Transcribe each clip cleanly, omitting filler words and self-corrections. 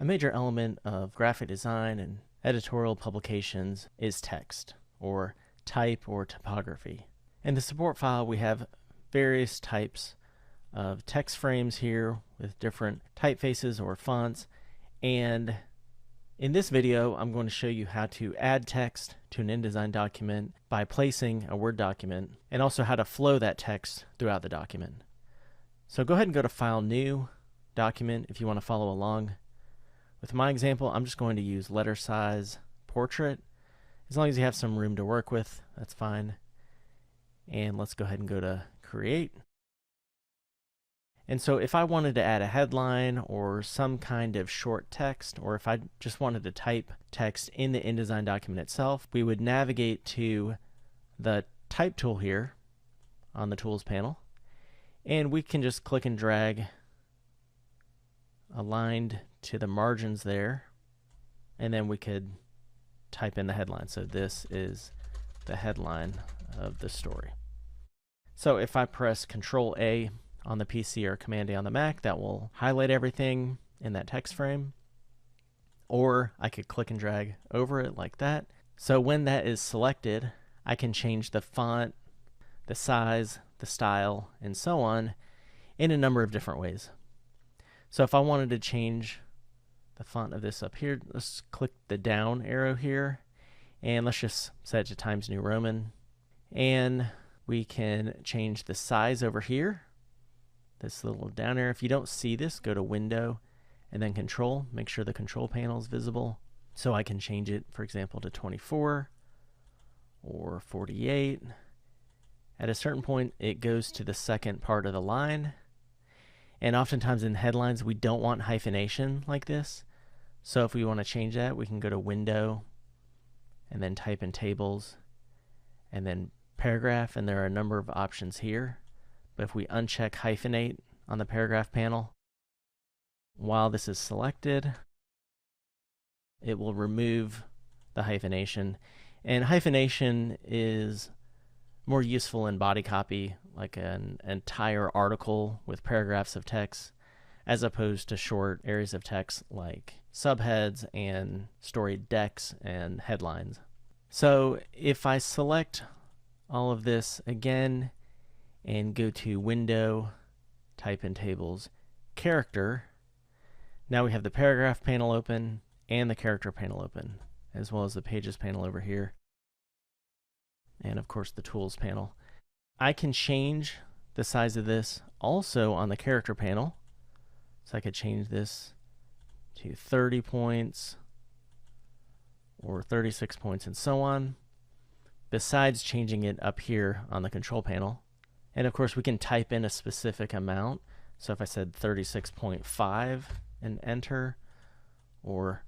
A major element of graphic design and editorial publications is text, or type or typography. In the support file, we have various types of text frames here with different typefaces or fonts, and in this video, I'm going to show you how to add text to an InDesign document by placing a Word document, and also how to flow that text throughout the document. So go ahead and go to File, New, Document if you want to follow along. With my example, I'm just going to use letter size portrait. As long as you have some room to work with, that's fine. And let's go ahead and go to Create. And so if I wanted to add a headline or some kind of short text, or if I just wanted to type text in the InDesign document itself, we would navigate to the Type tool here on the Tools panel, and we can just click and drag aligned to the margins there, and then we could type in the headline. So this is the headline of the story. So if I press Control A on the PC or Command A on the Mac, that will highlight everything in that text frame. Or I could click and drag over it like that. So when that is selected, I can change the font, the size, the style, and so on in a number of different ways. So if I wanted to change the font of this up here, let's click the down arrow here, and let's just set it to Times New Roman. And we can change the size over here, this little down arrow. If you don't see this, go to Window and then Control. Make sure the Control panel is visible. So I can change it, for example, to 24 or 48. At a certain point, it goes to the second part of the line. And oftentimes in headlines, we don't want hyphenation like this. So if we want to change that, we can go to Window and then type in Tables and then Paragraph, and there are a number of options here. But if we uncheck Hyphenate on the Paragraph panel, while this is selected, it will remove the hyphenation. And hyphenation is more useful in body copy, like an entire article with paragraphs of text, as opposed to short areas of text like subheads and story decks and headlines. So if I select all of this again and go to Window, type in Tables, Character, now we have the Paragraph panel open and the Character panel open, as well as the Pages panel over here, and of course the Tools panel. I can change the size of this also on the Character panel. So I could change this to 30 points or 36 points and so on, besides changing it up here on the Control panel. And of course we can type in a specific amount. So if I said 36.5 and enter, or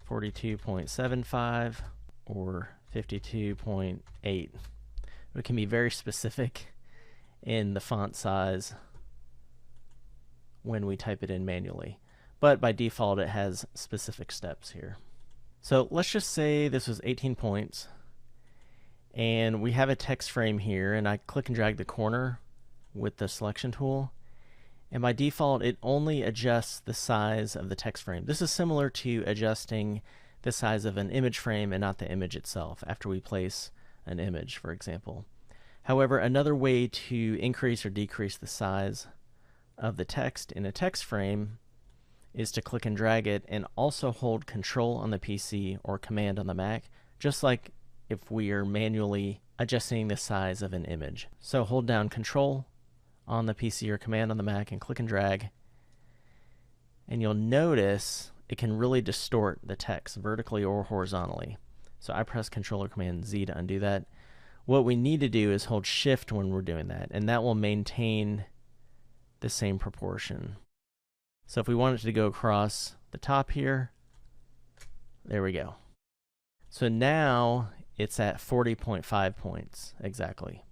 42.75 or 52.8. We can be very specific in the font size when we type it in manually. But by default, it has specific steps here. So let's just say this was 18 points, and we have a text frame here, and I click and drag the corner with the selection tool. And by default, it only adjusts the size of the text frame. This is similar to adjusting the size of an image frame and not the image itself after we place an image, for example. However, another way to increase or decrease the size of the text in a text frame is to click and drag it and also hold Control on the PC or Command on the Mac, just like if we are manually adjusting the size of an image. So hold down Control on the PC or Command on the Mac and click and drag, and you'll notice it can really distort the text vertically or horizontally. So I press Control or Command Z to undo that. What we need to do is hold Shift when we're doing that, and that will maintain the same proportion. So if we want it to go across the top here, there we go. So now it's at 40.5 points exactly.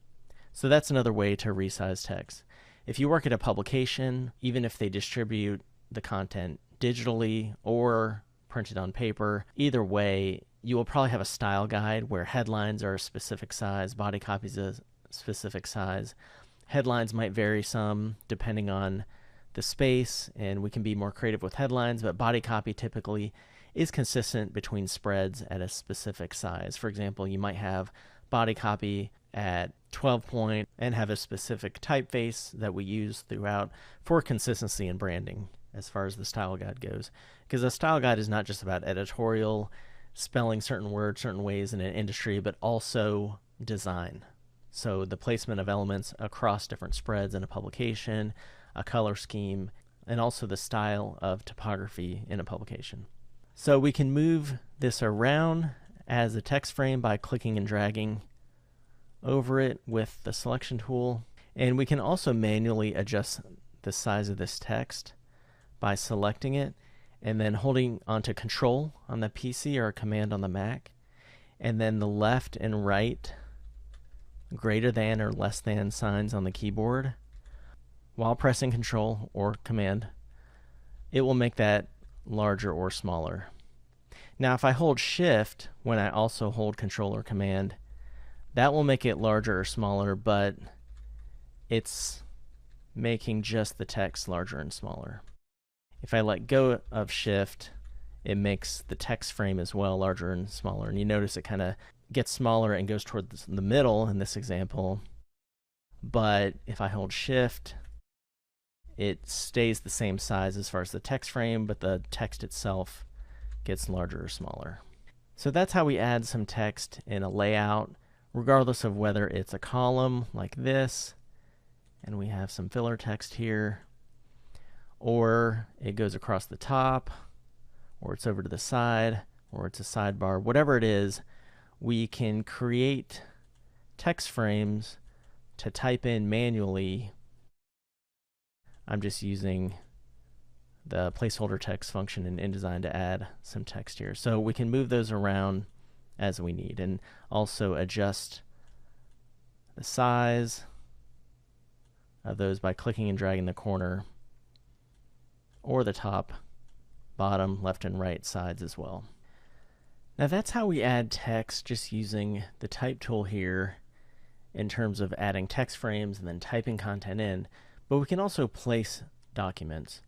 So that's another way to resize text. If you work at a publication, even if they distribute the content digitally or printed on paper, either way, you will probably have a style guide where headlines are a specific size, body copies a specific size. Headlines might vary some depending on the space, and we can be more creative with headlines, but body copy typically is consistent between spreads at a specific size. For example, you might have body copy at 12 point and have a specific typeface that we use throughout for consistency and branding as far as the style guide goes. Because a style guide is not just about editorial, spelling certain words certain ways in an industry, but also design. So the placement of elements across different spreads in a publication, a color scheme, and also the style of typography in a publication. So we can move this around as a text frame by clicking and dragging over it with the selection tool. And we can also manually adjust the size of this text by selecting it and then holding onto Control on the PC or Command on the Mac, and then the left and right greater than or less than signs on the keyboard. While pressing Control or Command, it will make that larger or smaller. Now if I hold Shift when I also hold Control or Command, that will make it larger or smaller, but it's making just the text larger and smaller. If I let go of Shift, it makes the text frame as well larger and smaller. And you notice it kind of gets smaller and goes toward the middle in this example. But if I hold Shift, it stays the same size as far as the text frame, but the text itself gets larger or smaller. So that's how we add some text in a layout, regardless of whether it's a column like this, and we have some filler text here, or it goes across the top, or it's over to the side, or it's a sidebar. Whatever it is, we can create text frames to type in manually. I'm just using the placeholder text function in InDesign to add some text here. So we can move those around as we need, and also adjust the size of those by clicking and dragging the corner or the top, bottom, left and right sides as well. Now that's how we add text just using the type tool here in terms of adding text frames and then typing content in, but we can also place documents.